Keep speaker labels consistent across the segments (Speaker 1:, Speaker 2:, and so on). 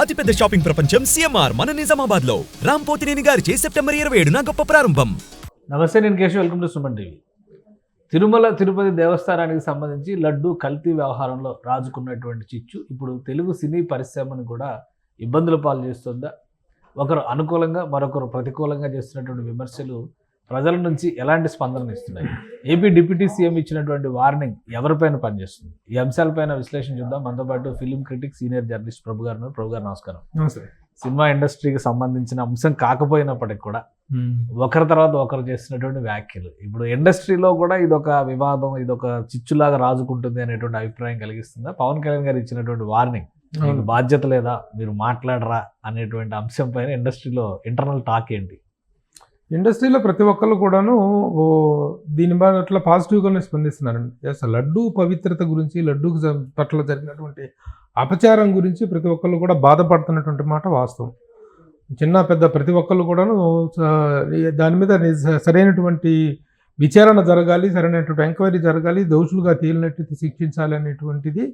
Speaker 1: అతిపెద్ద షాపింగ్ ప్రపంచం సిఎంఆర్ మన నిజామాబాద్ లో రాంపోతినేని గారిచే సెప్టెంబర్ 27న గొప్ప ప్రారంభం.
Speaker 2: నమస్తే, నేను Keshav. Welcome to Suman TV. Tirumala Tirupati దేవస్థానానికి సంబంధించి లడ్డు కల్తీ వ్యవహారంలో రాజుకున్నటువంటి చిచ్చు ఇప్పుడు తెలుగు సినీ పరిశ్రమను కూడా ఇబ్బందుల పాలు చేస్తుందా? ఒకరు అనుకూలంగా మరొకరు ప్రతికూలంగా చేస్తున్నటువంటి విమర్శలు ప్రజల నుంచి ఎలాంటి స్పందన ఇస్తున్నాయి? ఏపీ డిప్యూటీ సీఎం ఇచ్చినటువంటి వార్నింగ్ ఎవరిపైన పనిచేస్తుంది? ఈ అంశాలపైన విశ్లేషణ చూద్దాం. మనతో పాటు ఫిలిం క్రిటిక్ సీనియర్ జర్నలిస్ట్ ప్రభు గారు ఉన్నారు. ప్రభు గారు నమస్కారం.
Speaker 3: నమస్తే.
Speaker 2: సినిమా ఇండస్ట్రీకి సంబంధించిన అంశం కాకపోయినప్పటికి కూడా ఒకరి తర్వాత ఒకరు చేస్తున్నటువంటి వ్యాఖ్యలు ఇప్పుడు ఇండస్ట్రీలో కూడా ఇదొక వివాదం, ఇదొక చిచ్చులాగా రాజుకుంటుంది అనేటువంటి అభిప్రాయం కలిగిస్తుందా? పవన్ కళ్యాణ్ గారు ఇచ్చినటువంటి వార్నింగ్, మీకు బాధ్యత లేదా, మీరు మాట్లాడరా అనేటువంటి అంశం పైన ఇండస్ట్రీలో ఇంటర్నల్ టాక్ ఏంటి?
Speaker 3: ఇండస్ట్రీలో ప్రతి ఒక్కళ్ళు కూడాను దీని పట్ల పాజిటివ్గానే స్పందిస్తున్నారండి. ఎస్, లడ్డూ పవిత్రత గురించి, లడ్డూ పట్ల జరిగినటువంటి అపచారం గురించి ప్రతి ఒక్కళ్ళు కూడా బాధపడుతున్నటువంటి మాట వాస్తవం. చిన్న పెద్ద ప్రతి ఒక్కళ్ళు కూడాను దాని మీద సరైనటువంటి విచారణ జరగాలి, సరైనటువంటి ఎంక్వైరీ జరగాలి, దోషులుగా తేలినట్టు శిక్షించాలి అనేటువంటిది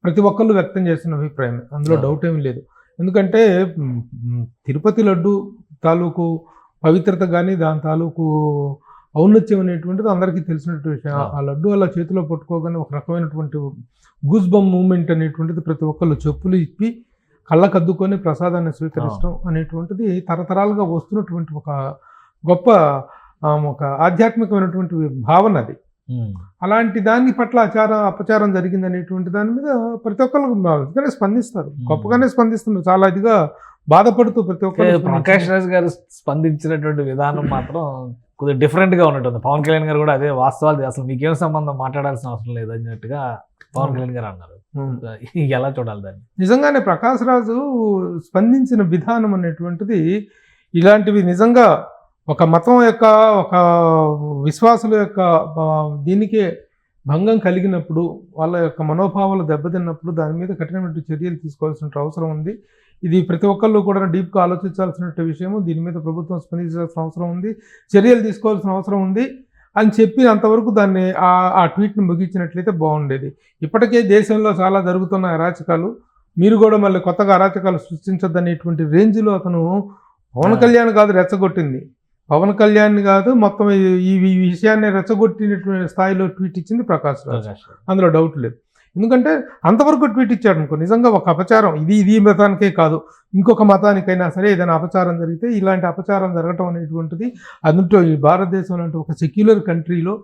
Speaker 3: ప్రతి ఒక్కళ్ళు వ్యక్తం చేస్తున్న అభిప్రాయం. అందులో డౌట్ ఏమీ లేదు. ఎందుకంటే తిరుపతి లడ్డు తాలూకు పవిత్రత కానీ దాని తాలూకు ఔన్నత్యం అనేటువంటిది అందరికీ తెలిసినటువంటి విషయం. ఆ లడ్డు అలా చేతిలో పట్టుకోగానే ఒక రకమైనటువంటి గూస్ బమ్ మూమెంట్ అనేటువంటిది ప్రతి ఒక్కళ్ళు చెప్పులు ఇప్పి కళ్ళకద్దుకొని ప్రసాదాన్ని స్వీకరించడం అనేటువంటిది తరతరాలుగా వస్తున్నటువంటి ఒక గొప్ప ఒక ఆధ్యాత్మికమైనటువంటి భావన అది. అలాంటి దాని పట్ల అపచారం జరిగింది అనేటువంటి దాని మీద ప్రతి ఒక్కళ్ళు స్పందిస్తారు, గొప్పగానే స్పందిస్తున్నారు, చాలా ఇదిగా బాధపడుతూ ప్రతి ఒక్కరు.
Speaker 2: ప్రకాష్ రాజ్ గారు స్పందించినటువంటి విధానం మాత్రం కొద్దిగా డిఫరెంట్గా ఉన్నట్టుంది. పవన్ కళ్యాణ్ గారు కూడా అదే వాస్తవాలు, అసలు మీకేం సంబంధం, మాట్లాడాల్సిన అవసరం లేదు అన్నట్టుగా పవన్ కళ్యాణ్ గారు అన్నారు. ఎలా చూడాలి దాన్ని?
Speaker 3: నిజంగానే ప్రకాష్ రాజు స్పందించిన విధానం అనేటువంటిది ఇలాంటివి నిజంగా ఒక మతం యొక్క, ఒక విశ్వాసుల యొక్క దీనికే భంగం కలిగినప్పుడు, వాళ్ళ యొక్క మనోభావాలు దెబ్బతిన్నప్పుడు దాని మీద కఠినమైన చర్యలు తీసుకోవాల్సిన అవసరం ఉంది. ఇది ప్రతి ఒక్కళ్ళు కూడా డీప్గా ఆలోచించాల్సిన విషయము. దీని మీద ప్రభుత్వం స్పందించాల్సిన అవసరం ఉంది, చర్యలు తీసుకోవాల్సిన అవసరం ఉంది అని చెప్పి అంతవరకు దాన్ని ఆ ట్వీట్ని ముగించినట్లయితే బాగుండేది. ఇప్పటికే దేశంలో చాలా జరుగుతున్న అరాచకాలు, మీరు కూడా మళ్ళీ కొత్తగా అరాచకాలు సృష్టించద్దనేటువంటి రేంజ్లో అతను పవన్ కళ్యాణ్ కాదు రెచ్చగొట్టింది, పవన్ కళ్యాణ్ కాదు మొత్తం ఈ విషయాన్ని రెచ్చగొట్టినటువంటి స్థాయిలో ట్వీట్ ఇచ్చింది ప్రకాష్ రాజ్. అందులో డౌట్ లేదు. ఎందుకంటే అంతవరకు ట్వీట్ ఇచ్చాడు అనుకో, నిజంగా ఒక అపచారం ఇది మతానికే కాదు, ఇంకొక మతానికైనా సరే ఏదైనా అపచారం జరిగితే, ఇలాంటి అపచారం జరగటం అనేటువంటిది అందులో ఈ భారతదేశం లాంటి ఒక సెక్యులర్ కంట్రీలో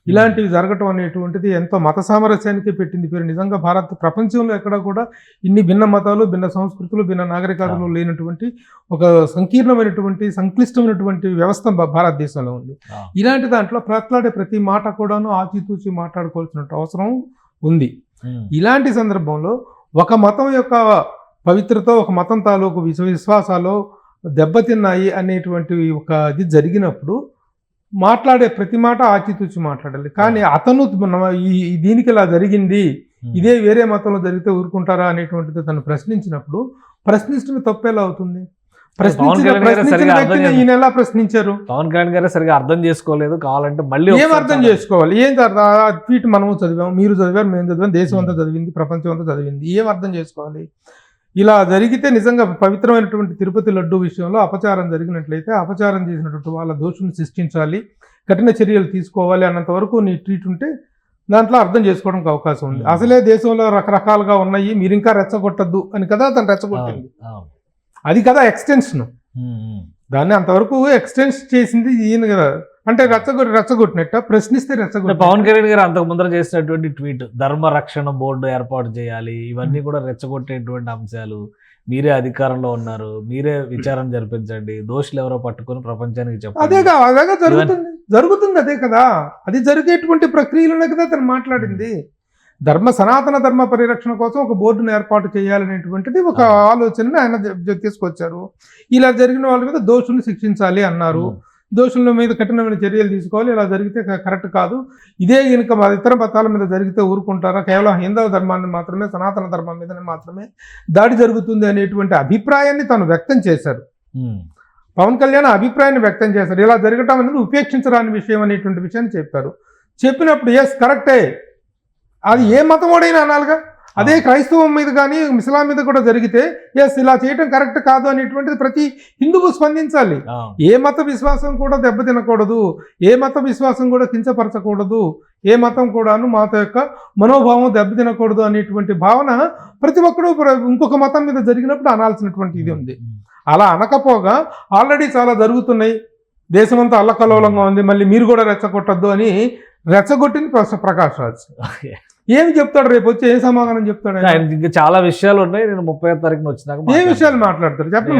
Speaker 3: ఇలాంటివి జరగటం అనేటువంటిది ఎంతో మత సామరస్యానికి పెట్టింది పేరు. నిజంగా ప్రపంచంలో ఎక్కడ కూడా ఇన్ని భిన్న మతాలు, భిన్న సంస్కృతులు, భిన్న నాగరికతలు లేనటువంటి ఒక సంకీర్ణమైనటువంటి సంక్లిష్టమైనటువంటి వ్యవస్థ భారతదేశంలో ఉంది. ఇలాంటి దాంట్లో ప్రట్లాడే ప్రతి మాట కూడాను ఆచితూచి మాట్లాడుకోవాల్సిన అవసరం ఉంది. ఇలాంటి సందర్భంలో ఒక మతం యొక్క పవిత్రత, ఒక మతం తాలూకు విశ్వాసాలు దెబ్బతిన్నాయి అనేటువంటి ఒక ఇది జరిగినప్పుడు మాట్లాడే ప్రతి మాట ఆచితూచి మాట్లాడాలి. కానీ అతను దీనికి ఇలా జరిగింది, ఇదే వేరే మతంలో జరిగితే ఊరుకుంటారా అనేటువంటిది తను ప్రశ్నించినప్పుడు ప్రశ్నించడం తప్పేలా అవుతుంది? ఈయన ఎలా ప్రశ్నించారు?
Speaker 2: పవన్ కళ్యాణ్ గారు సరిగా అర్థం చేసుకోలేదు. కావాలంటే మళ్ళీ
Speaker 3: ఏం అర్థం చేసుకోవాలి? ఏం ట్వీట్ మనము చదివాం, మీరు చదివారు, మేము చదివాం, దేశం అంతా చదివింది, ప్రపంచం అంతా చదివింది. ఏం అర్థం చేసుకోవాలి? ఇలా జరిగితే నిజంగా పవిత్రమైనటువంటి తిరుపతి లడ్డు విషయంలో అపచారం జరిగినట్లయితే అపచారం చేసినటువంటి వాళ్ళ దోషులను శిక్షించాలి, కఠిన చర్యలు తీసుకోవాలి అన్నంత వరకు నీ ట్వీట్ ఉంటే దాంట్లో అర్థం చేసుకోవడానికి అవకాశం ఉంది. అసలే దేశంలో రకరకాలుగా ఉన్నాయి, మీరు ఇంకా రెచ్చగొట్టద్దు అని కదా తను రెచ్చగొట్టింది. అది కదా ఎక్స్టెన్షన్. దాన్ని అంతవరకు ఎక్స్టెన్స్ చేసింది ఈయన కదా. అంటే రెచ్చగొట్టినట్ట, ప్రశ్నిస్తే రెచ్చగొట్టి.
Speaker 2: పవన్ కళ్యాణ్ గారు అంతకు ముందర చేసినటువంటి ట్వీట్, ధర్మ రక్షణ బోర్డు ఏర్పాటు చేయాలి, ఇవన్నీ కూడా రెచ్చగొట్టేటువంటి అంశాలు. మీరే అధికారంలో ఉన్నారు, మీరే విచారణ జరిపించండి, దోషులు ఎవరో పట్టుకొని ప్రపంచానికి చెప్పండి.
Speaker 3: అదేగా జరుగుతుంది అదే కదా, అది జరిగేటువంటి ప్రక్రియలోనే కదా తను మాట్లాడింది. సనాతన ధర్మ పరిరక్షణ కోసం ఒక బోర్డును ఏర్పాటు చేయాలనేటువంటిది ఒక ఆలోచనని ఆయన తీసుకొచ్చారు. ఇలా జరిగిన వాళ్ళ మీద దోషుల్ని శిక్షించాలి అన్నారు, దోషుల మీద కఠినమైన చర్యలు తీసుకోవాలి, ఇలా జరిగితే కరెక్ట్ కాదు. ఇదే కనుక ఇతర మతాల మీద జరిగితే ఊరుకుంటారా? కేవలం హైందవ ధర్మాన్ని మాత్రమే, సనాతన ధర్మం మీద మాత్రమే దాడి జరుగుతుంది అనేటువంటి అభిప్రాయాన్ని తను వ్యక్తం చేశారు. పవన్ కళ్యాణ్ అభిప్రాయాన్ని వ్యక్తం చేశారు. ఇలా జరగటం అనేది ఉపేక్షించరాని విషయం అనేటువంటి విషయాన్ని చెప్పారు. చెప్పినప్పుడు ఎస్ కరెక్టే, అది ఏ మతం వాడైనా అనాలిగా. అదే క్రైస్తవం మీద కానీ ఇస్లాం మీద కూడా జరిగితే ఎస్ ఇలా చేయటం కరెక్ట్ కాదు అనేటువంటిది ప్రతి హిందువు స్పందించాలి. ఏ మత విశ్వాసం కూడా దెబ్బతినకూడదు, ఏ మత విశ్వాసం కూడా కించపరచకూడదు, ఏ మతం కూడాను మత యొక్క మనోభావం దెబ్బతినకూడదు అనేటువంటి భావన ప్రతి ఒక్కరూ ఇంకొక మతం మీద జరిగినప్పుడు అనాల్సినటువంటి ఇది ఉంది. అలా అనకపోగా ఆల్రెడీ చాలా జరుగుతున్నాయి, దేశమంతా అల్లకల్లోలంగా ఉంది, మళ్ళీ మీరు కూడా రెచ్చగొట్టద్దు అని రెచ్చగొట్టింది ప్రకాష్ రాజ్. ఏమి చెప్తాడు రేపు వచ్చి, ఏం సమాధానం చెప్తాడు?
Speaker 2: ఇంకా చాలా విషయాలు ఉన్నాయి. నేను 30వ తారీఖున వచ్చినాక
Speaker 3: ఏ విషయాలు మాట్లాడతారు చెప్పండి.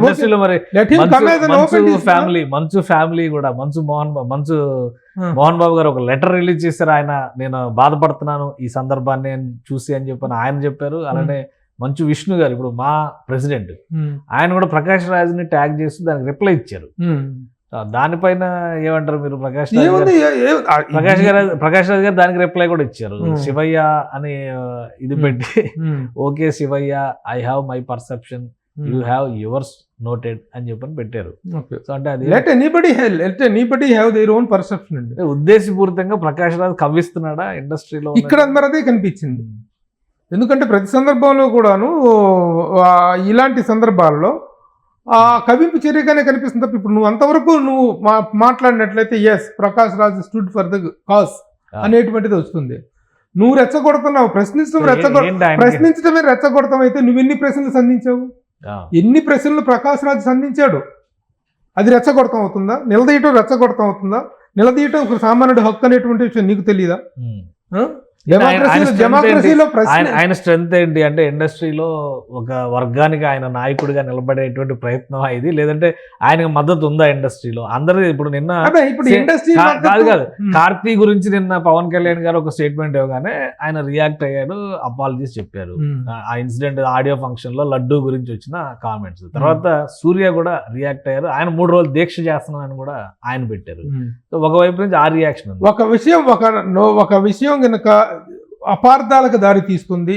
Speaker 2: మంచు ఫ్యామిలీ కూడా మంచు మోహన్ బాబు గారు ఒక లెటర్ రిలీజ్ చేశారు. ఆయన నేను బాధపడుతున్నాను ఈ సందర్భాన్ని చూసి అని చెప్పని ఆయన చెప్పారు. అలానే మంచు విష్ణు గారు ఇప్పుడు మా ప్రెసిడెంట్, ఆయన కూడా ప్రకాష్ రాజ్ని ట్యాగ్ చేస్తూ దానికి రిప్లై ఇచ్చారు. దానిపైన ఏమంటారు మీరు? ప్రకాష్ రాజ్ గారు దానికి రిప్లై కూడా ఇచ్చారు. శివయ్య అని ఇది పెట్టి okay Shivayya, I have my perception, you have yours noted అని చెప్పని పెట్టారు. సో అంటే అది ఉద్దేశపూరితంగా ప్రకాష్ రాజ్ కవ్విస్తున్నాడా ఇండస్ట్రీలో?
Speaker 3: ఇక్కడ అదే కనిపించింది. ఎందుకంటే ప్రతి సందర్భంలో కూడాను ఇలాంటి సందర్భాల్లో ఆ కవింపు చర్యగానే కనిపిస్తుంది తప్ప ఇప్పుడు నువ్వు అంతవరకు నువ్వు మాట్లాడినట్లయితే as Prakash Raj stood for the cause అనేటువంటిది వస్తుంది. నువ్వు రెచ్చగొడుతున్నావు, ప్రశ్నించడమే రెచ్చగొడతాం. అయితే నువ్వు ఎన్ని ప్రశ్నలు సంధించావు? ఎన్ని ప్రశ్నలు ప్రకాష్ రాజ్ సంధించాడు? అది రెచ్చగొడతాం అవుతుందా? నిలదీయటం రెచ్చగొడతాం అవుతుందా? నిలదీయటం ఒక సామాన్యుడి హక్కు అనేటువంటి విషయం నీకు తెలియదా?
Speaker 2: ఆయన స్ట్రెంత్ ఏంటి అంటే ఇండస్ట్రీలో ఒక వర్గానికి ఆయన నాయకుడిగా నిలబడేటువంటి ప్రయత్నం ఇది, లేదంటే ఆయనకు మద్దతు ఉందా ఇండస్ట్రీలో? అందరూ ఇప్పుడు నిన్న కాదు కార్తీ గురించి నిన్న పవన్ కళ్యాణ్ గారు ఒక స్టేట్మెంట్ ఇవ్వగానే ఆయన రియాక్ట్ అయ్యాడు, అపాలజీస్ చెప్పారు. ఆ ఇన్సిడెంట్ ఆడియో ఫంక్షన్ లో లడ్డూ గురించి వచ్చిన కామెంట్స్ తర్వాత సూర్య కూడా రియాక్ట్ అయ్యారు. ఆయన 3 రోజులు దీక్ష చేస్తున్నామని కూడా ఆయన పెట్టారు. ఒకవైపు నుంచి ఆ రియాక్షన్
Speaker 3: ఒక విషయం కనుక అపార్థాలకు దారి తీస్తుంది,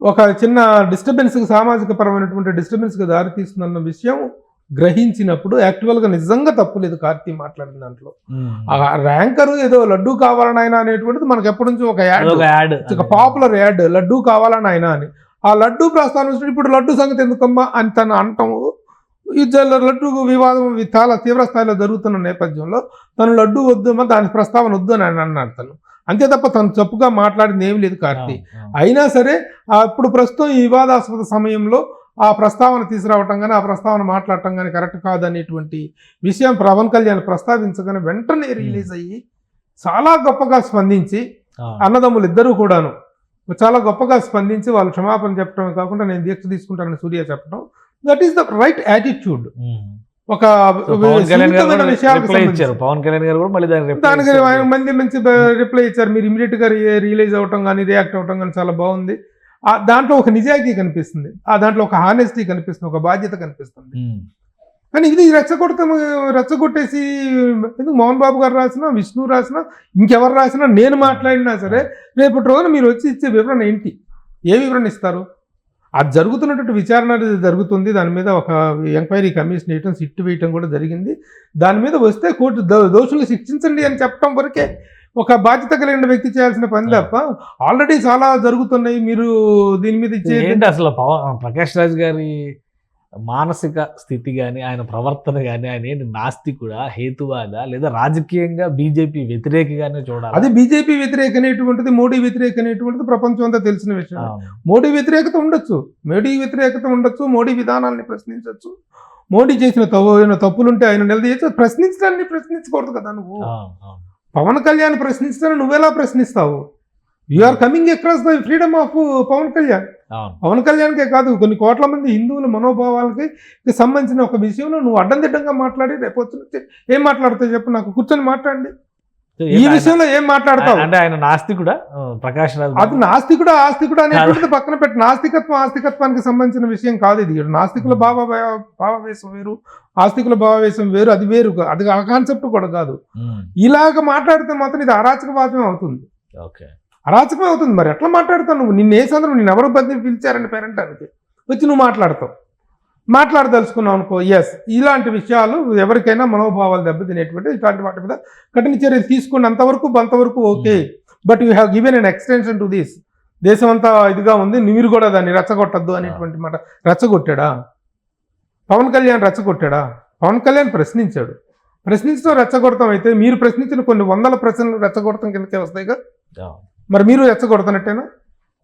Speaker 3: ఒక చిన్న డిస్టర్బెన్స్కి సామాజిక పరమైనటువంటి డిస్టర్బెన్స్కి దారి తీస్తుందన్న విషయం గ్రహించినప్పుడు యాక్చువల్గా నిజంగా తప్పు లేదు కార్తీ మాట్లాడిన దాంట్లో. ఆ ర్యాంకరు ఏదో లడ్డూ కావాలని ఆయన అనేటువంటిది మనకు ఎప్పటి నుంచి ఒక యాడ్, ఒక పాపులర్ యాడ్, లడ్డూ కావాలని ఆయన అని. ఆ లడ్డూ ప్రస్తావన ఇప్పుడు లడ్డూ సంగతి ఎందుకమ్మా అని తను అంటాము. ఈ లడ్డూ వివాదం చాలా తీవ్ర స్థాయిలో జరుగుతున్న నేపథ్యంలో తను లడ్డూ వద్దమ్మా, దాని ప్రస్తావన వద్దు అని ఆయన అన్నాడు. తను అంతే తప్ప తను తప్పుగా మాట్లాడింది ఏమి లేదు కార్తీ. అయినా సరే అప్పుడు ప్రస్తుతం ఈ వివాదాస్పద సమయంలో ఆ ప్రస్తావన తీసుకురావటం కానీ ఆ ప్రస్తావన మాట్లాడటం కానీ కరెక్ట్ కాదనేటువంటి విషయం పవన్ కళ్యాణ్ ప్రస్తావించగానే వెంటనే రిలీజ్ అయ్యి చాలా గొప్పగా స్పందించి అన్నదమ్ములు ఇద్దరూ కూడాను చాలా గొప్పగా స్పందించి వాళ్ళు క్షమాపణ చెప్పడమే కాకుండా నేను దీక్ష తీసుకుంటానని సూర్య చెప్పడం, that is the right attitude. ఒక
Speaker 2: పవన్ కళ్యాణ్ గారు కూడా మళ్ళీ
Speaker 3: దానికి మంచి మంచి రిప్లై ఇచ్చారు. మీరు ఇమీడియట్ గా రియలైజ్ అవటం కానీ రియాక్ట్ అవటం కానీ చాలా బాగుంది. దాంట్లో ఒక నిజాయితీ కనిపిస్తుంది, దాంట్లో ఒక హానెస్టీ కనిపిస్తుంది, ఒక బాధ్యత కనిపిస్తుంది. కానీ ఇది రెచ్చగొట్టేసి ఎందుకు మోహన్ బాబు గారు రాసినా, విష్ణు రాసినా, ఇంకెవరు రాసినా, నేను మాట్లాడినా సరే రేపటి రోజున మీరు వచ్చి ఇచ్చే వివరణ ఏంటి? ఏ వివరణ ఇస్తారు? అది జరుగుతున్నటువంటి విచారణ జరుగుతుంది. దాని మీద ఒక ఎంక్వైరీ కమిషన్ వేయటం, సిట్ వేయటం కూడా జరిగింది. దాని మీద వస్తే కోర్టు దోషులు శిక్షించండి అని చెప్పడం వరకే ఒక బాధ్యత కలిగిన వ్యక్తి చేయాల్సిన పని తప్ప ఆల్రెడీ చాలా జరుగుతున్నాయి. మీరు దీని మీద
Speaker 2: ఏంటి అసలు ప్రకాష్ రాజ్ గారి మానసిక స్థితి కానీ ఆయన ప్రవర్తన కానీ ఆయన ఏంటి నాస్తికుడా, హేతువాద, లేదా రాజకీయంగా బీజేపీ వ్యతిరేకగానే చూడాలి?
Speaker 3: అది బీజేపీ వ్యతిరేక అనేటువంటిది, మోడీ వ్యతిరేక అనేటువంటిది ప్రపంచం అంతా తెలిసిన విషయం. మోడీ వ్యతిరేకత ఉండొచ్చు, మోడీ విధానాన్ని ప్రశ్నించవచ్చు, మోడీ చేసిన తప్పులుంటే ఆయన నిలదీయచ్చు. ప్రశ్నించడాన్ని ప్రశ్నించకూడదు కదా నువ్వు. పవన్ కళ్యాణ్ ప్రశ్నించడాన్ని నువ్వెలా ప్రశ్నిస్తావు? You are coming across the freedom of Pawan Kalyan. పవన్ కళ్యాణ్కే కాదు, కొన్ని కోట్ల మంది హిందువుల మనోభావాలకి సంబంధించిన ఒక విషయంలో నువ్వు అడ్డందిడ్డంగా మాట్లాడి రేపు వచ్చి ఏం మాట్లాడతావు చెప్పు? నాకు కూర్చొని మాట్లాడండి. ఈ విషయంలో ఏం మాట్లాడతావు?
Speaker 2: అంటే ఆయన నాస్తికుడా ప్రకాష్ రాజ్?
Speaker 3: అది నాస్తికుడా అనేటువంటిది పక్కన పెట్టి, ఆస్తికత్వానికి సంబంధించిన విషయం కాదు ఇది. నాస్తికుల భావావేశం వేరు, ఆస్తికుల భావావేశం వేరు, అది వేరు, అది ఆ కాన్సెప్ట్ కూడా కాదు. ఇలాగ మాట్లాడితే మాత్రం ఇది అరాచకవాదమే అవుతుంది. అరాచకమే అవుతుంది. మరి ఎట్లా మాట్లాడతావు నువ్వు? నిన్న ఏ సందర్భం, నిన్ను ఎవరు బదిలీ పిలిచారని పేరెంటానికి వచ్చి నువ్వు మాట్లాడదలుచుకున్నావు అనుకో, ఎస్ ఇలాంటి విషయాలు ఎవరికైనా మనోభావాలు దెబ్బతినేటువంటి ఇట్లాంటి వాటి మీద కఠిన చర్యలు తీసుకున్నంతవరకు okay. But you have given an extension to this. దేశం అంతా ఇదిగా ఉంది, మీరు కూడా దాన్ని రెచ్చగొట్టద్దు అనేటువంటి మాట. రెచ్చగొట్టాడా? పవన్ కళ్యాణ్ రెచ్చగొట్టాడా? పవన్ కళ్యాణ్ ప్రశ్నించాడు. ప్రశ్నించడం రెచ్చగొడతాం అయితే మీరు ప్రశ్నించిన కొన్ని వందల ప్రశ్నలు రెచ్చగొడతాం కిందకే వస్తాయిగా. మరి మీరు రెచ్చగొడతానట్టేనా?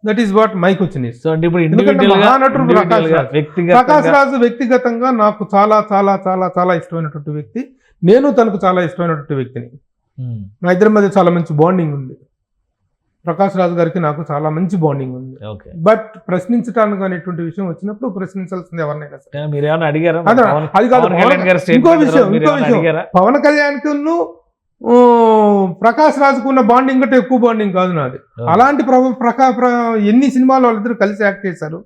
Speaker 3: That is what my question is.
Speaker 2: So అంటే ఇప్పుడు
Speaker 3: ఎందుకంటే మహానటుడు ప్రకాష్
Speaker 2: వ్యక్తిగత
Speaker 3: రాజు వ్యక్తిగతంగా నాకు చాలా చాలా చాలా చాలా ఇష్టమైనటువంటి వ్యక్తి. నేను తనకు చాలా ఇష్టమైనటువంటి వ్యక్తిని. మా ఇద్దరి మధ్య చాలా మంచి బాండింగ్ ఉంది. ప్రకాష్ రాజు గారికి నాకు చాలా మంచి బాండింగ్ ఉంది. బట్ ప్రశ్నించడానికి అనేటువంటి విషయం వచ్చినప్పుడు ప్రశ్నించాల్సింది ఎవరినైనా సరే.
Speaker 2: మీరేమన్నా అడిగారా?
Speaker 3: అది కాదు. ఇంకో విషయం పవన్ కళ్యాణ్ కు ప్రకాష్ రాజుకు ఉన్న బాండింగ్ కంటే ఎక్కువ బాండింగ్ కాదు నాది. అలాంటి ఎన్ని సినిమాలు వాళ్ళిద్దరు కలిసి యాక్ట్ చేశారు.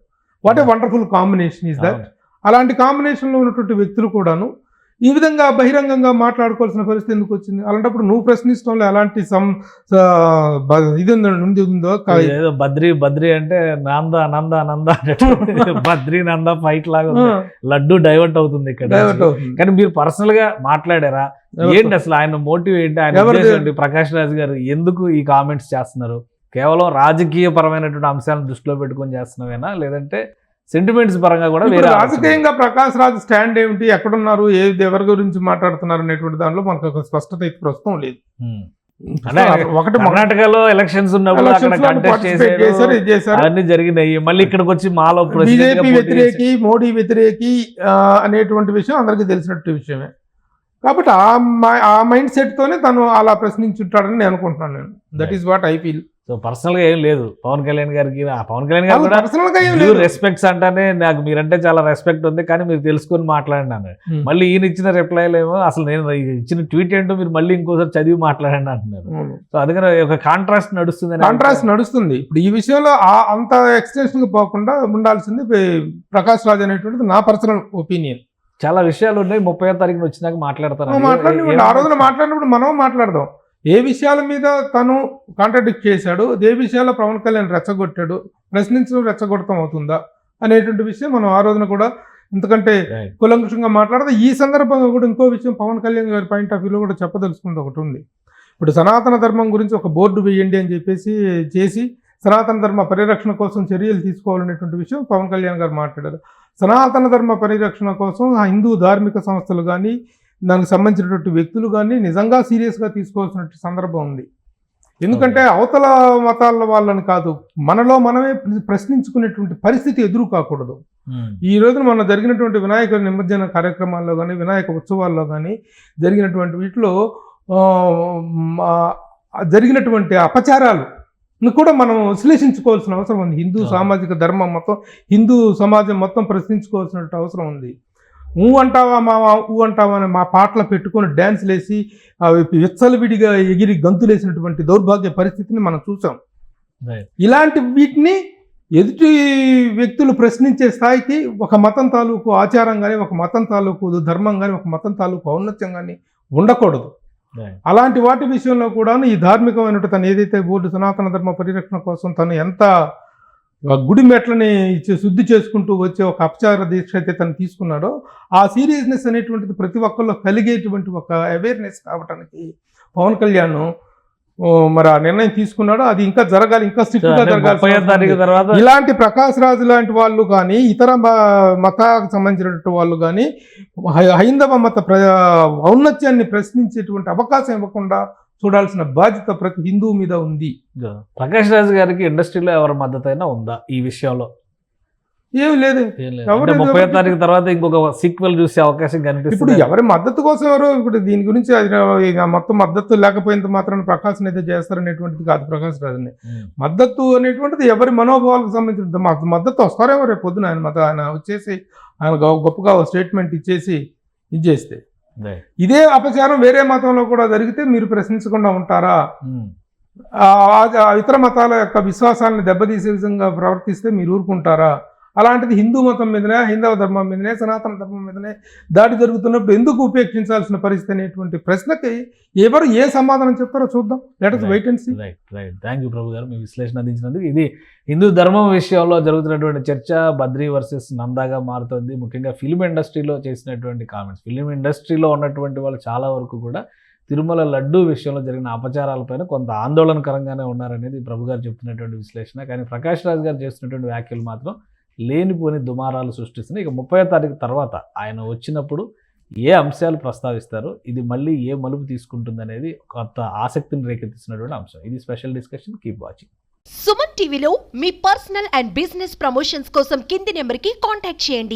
Speaker 3: What a wonderful combination is that. అలాంటి కాంబినేషన్ లో ఉన్నటువంటి వ్యక్తులు కూడాను ఈ విధంగా బహిరంగంగా మాట్లాడుకోవాల్సిన పరిస్థితి ఎందుకు వచ్చింది? అలాంటప్పుడు నువ్వు ప్రశ్నించడంలో ఎలాంటి ఇది ఉందో.
Speaker 2: బద్రీ అంటే నంద బద్రీ నంద ఫైట్ లాగా లడ్డు డైవర్ట్ అవుతుంది ఇక్కడ. కానీ మీరు పర్సనల్ గా మాట్లాడారా? ఏంటి అసలు ఆయన మోటివ్ ఏంటి? ఆయన ఉద్దేశం ఏంటి? ప్రకాష్ రాజ్ గారు ఎందుకు ఈ కామెంట్స్ చేస్తున్నారు? కేవలం రాజకీయ పరమైనటువంటి అంశాలను దృష్టిలో పెట్టుకొని చేస్తున్నావేనా, లేదంటే సెంటిమెంట్స్ పరంగా కూడా వేరే
Speaker 3: రాజకీయంగా ప్రకాష్ రాజ్ స్టాండ్ ఏమిటి, ఎక్కడున్నారు, ఎవరి గురించి మాట్లాడుతున్నారు అనేటువంటి దానిలో మనకు ఒక స్పష్టత అయితే ప్రస్తుతం లేదు.
Speaker 2: ఒకటి కర్ణాటకలో ఎలక్షన్స్ ఉన్నప్పుడు అన్ని జరిగినాయి. మళ్ళీ ఇక్కడికి వచ్చి మాలో
Speaker 3: బీజేపీ వ్యతిరేకి, మోడీ వ్యతిరేకి అనేటువంటి విషయం అందరికీ తెలిసినట్టు విషయమే. కాబట్టి ఆ మైండ్ సెట్ తోనే తను అలా ప్రశ్నించుంటాడని నేను అనుకుంటున్నాను. That is what I feel.
Speaker 2: So personal గా ఏం లేదు పవన్ కళ్యాణ్ గారికి. పవన్ కళ్యాణ్ గారు కూడా రెస్పెక్ట్స్ అంటానే నాకు మీరంటే చాలా రెస్పెక్ట్ ఉంది, కానీ మీరు తెలుసుకొని మాట్లాడినాను. మళ్ళీ ఈయన ఇచ్చిన రిప్లైలు ఏమో అసలు నేను ఇచ్చిన ట్వీట్ ఏంటో మీరు మళ్ళీ ఇంకోసారి చదివి మాట్లాడండి అంటున్నారు. సో అందుకని ఒక కాంట్రాస్ట్
Speaker 3: నడుస్తుంది. ఇప్పుడు ఈ విషయంలో అంత ఎక్స్టెన్షన్ గా పోకుండా ఉండాల్సింది ప్రకాష్ రాజ్ అనేటువంటిది నా పర్సనల్ ఒపీనియన్.
Speaker 2: చాలా విషయాలు ఉన్నాయి. 30వ తారీఖున వచ్చినాక మాట్లాడతారు.
Speaker 3: ఆ రోజున మాట్లాడినప్పుడు మనం మాట్లాడదాం. ఏ విషయాల మీద తను కాంట్రాడిక్ట్ చేశాడు, ఏ విషయాల్లో పవన్ కళ్యాణ్ రెచ్చగొట్టాడు, ప్రశ్నించడం రెచ్చగొడతాం అవుతుందా అనేటువంటి విషయం మనం ఆ రోజున కూడా ఎందుకంటే కులంకుషంగా మాట్లాడదా. ఈ సందర్భంగా కూడా ఇంకో విషయం పవన్ కళ్యాణ్ గారి పాయింట్ ఆఫ్ వ్యూలో కూడా చెప్పదలుచుకుంది ఒకటి ఉంది. ఇప్పుడు సనాతన ధర్మం గురించి ఒక బోర్డు వేయండి అని చేసి సనాతన ధర్మ పరిరక్షణ కోసం చర్యలు తీసుకోవాలనేటువంటి విషయం పవన్ కళ్యాణ్ గారు మాట్లాడారు. సనాతన ధర్మ పరిరక్షణ కోసం ఆ హిందూ ధార్మిక సంస్థలు కానీ దానికి సంబంధించినటువంటి వ్యక్తులు కానీ నిజంగా సీరియస్గా తీసుకోవాల్సిన సందర్భం ఉంది. ఎందుకంటే అవతల మతాల వాళ్ళని కాదు, మనలో మనమే ప్రశ్నించుకునేటువంటి పరిస్థితి ఎదురు కాకూడదు. ఈ రోజున మన జరిగినటువంటి వినాయక నిమజ్జన కార్యక్రమాల్లో కానీ, వినాయక ఉత్సవాల్లో కానీ జరిగినటువంటి వీటిలో జరిగినటువంటి అపచారాలు కూడా మనం విశ్లేషించుకోవాల్సిన అవసరం ఉంది. హిందూ సామాజిక ధర్మం మొత్తం, హిందూ సమాజం మొత్తం ప్రశ్నించుకోవాల్సిన అవసరం ఉంది. అంటావా మావా అంటావా అని మా పాటలు పెట్టుకొని డ్యాన్స్లు వేసి విచ్చలవిడిగా ఎగిరి గంతులేసినటువంటి దౌర్భాగ్య పరిస్థితిని మనం చూసాం. ఇలాంటి వీటిని ఎదుటి వ్యక్తులు ప్రశ్నించే స్థాయికి ఒక మతం తాలూకు ఆచారం కానీ, ఒక మతం తాలూకు ధర్మం కానీ, ఒక మతం తాలూకు ఔన్నత్యం కానీ ఉండకూడదు. అలాంటి వాటి విషయంలో కూడా ఈ ధార్మికమైనటువంటి తను ఏదైతే బోర్డు సనాతన ధర్మ పరిరక్షణ కోసం తను ఎంత గుడి మెట్లని శుద్ధి చేసుకుంటూ వచ్చే ఒక అపచార దీక్ష అయితే తను తీసుకున్నాడో ఆ సీరియస్నెస్ అనేటువంటిది ప్రతి ఒక్కరిలో కలిగేటువంటి ఒక అవేర్నెస్ కావడానికి పవన్ కళ్యాణ్ మరి ఆ నిర్ణయం తీసుకున్నాడు. అది ఇంకా జరగాలి, ఇంకా స్ట్రిక్ట్గా జరగాలి. ఇలాంటి ప్రకాష్ రాజ్ లాంటి వాళ్ళు కానీ, ఇతర మతాలకు సంబంధించినటువంటి వాళ్ళు కానీ హైందవ మత ఔన్నత్యాన్ని ప్రశ్నించేటువంటి అవకాశం ఇవ్వకుండా చూడాల్సిన బాధ్యత ప్రతి హిందువు మీద ఉంది.
Speaker 2: ప్రకాష్ రాజ్ గారికి ఇండస్ట్రీలో ఎవరి మద్దతు అయినా ఉందా ఈ విషయంలో?
Speaker 3: ఏమి లేదు.
Speaker 2: 30వ తారీఖు తర్వాత ఇంకొక సీక్వెల్ చూసే అవకాశం కనిపిస్తుంది.
Speaker 3: ఇప్పుడు ఎవరి మద్దతు కోసం ఎవరు ఇప్పుడు దీని గురించి మొత్తం మద్దతు లేకపోయినంత మాత్రం ప్రకాశ్ అయితే చేస్తారనేటువంటిది కాదు. ప్రకాష్ రాజుని మద్దతు అనేటువంటిది ఎవరి మనోభావాలకు సంబంధించిన మద్దతు వస్తారేమో రేపు పొద్దున ఆయన వచ్చేసి ఆయన గొప్పగా స్టేట్మెంట్ ఇచ్చేసి ఇచ్చేస్తే ఇదే అపచారం వేరే మతంలో కూడా జరిగితే మీరు ప్రశ్నించకుండా ఉంటారా? ఇతర మతాల యొక్క విశ్వాసాలను దెబ్బతీసే విధంగా ప్రవర్తిస్తే మీరు ఊరుకుంటారా? అలాంటిది హిందూ మతం మీదనే, హైందవ ధర్మం మీదనే, సనాతన ధర్మం మీదనే దాడి జరుగుతున్నప్పుడు ఎందుకు ఉపేక్షించాల్సిన పరిస్థితి అనేటువంటి ప్రశ్నకి ఎవరు ఏ సమాధానం చెప్తారో చూద్దాం. Let us wait and see.
Speaker 2: Right. Thank you Prabhu గారు, మీ విశ్లేషణ అందించినందుకు. ఇది హిందూ ధర్మం విషయంలో జరుగుతున్నటువంటి చర్చ బద్రీ వర్సెస్ నందాగా మారుతుంది. ముఖ్యంగా ఫిల్మ్ ఇండస్ట్రీలో చేసినటువంటి కామెంట్స్. ఫిల్మ్ ఇండస్ట్రీలో ఉన్నటువంటి వాళ్ళు చాలా వరకు కూడా తిరుమల లడ్డూ విషయంలో జరిగిన అపచారాలపైన కొంత ఆందోళనకరంగానే ఉన్నారనేది ప్రభు గారు చెప్తున్నటువంటి విశ్లేషణ. కానీ ప్రకాష్ రాజ్ గారు చేస్తున్నటువంటి వ్యాఖ్యలు మాత్రం లేనిపోని దుమారాలు సృష్టిస్తున్నాయి. ఇక 30వ తారీఖు తర్వాత ఆయన వచ్చినప్పుడు ఏ అంశాలు ప్రస్తావిస్తారు, ఇది మళ్ళీ ఏ మలుపు తీసుకుంటుందనేది కొంత ఆసక్తిని రేకెత్తిస్తున్నటువంటి అంశం. ఇది special discussion. Keep watching.
Speaker 4: Suman టీవీలో మీ పర్సనల్ అండ్ బిజినెస్ ప్రమోషన్స్ కోసం కింది నెంబర్కి కాంటాక్ట్ చేయండి.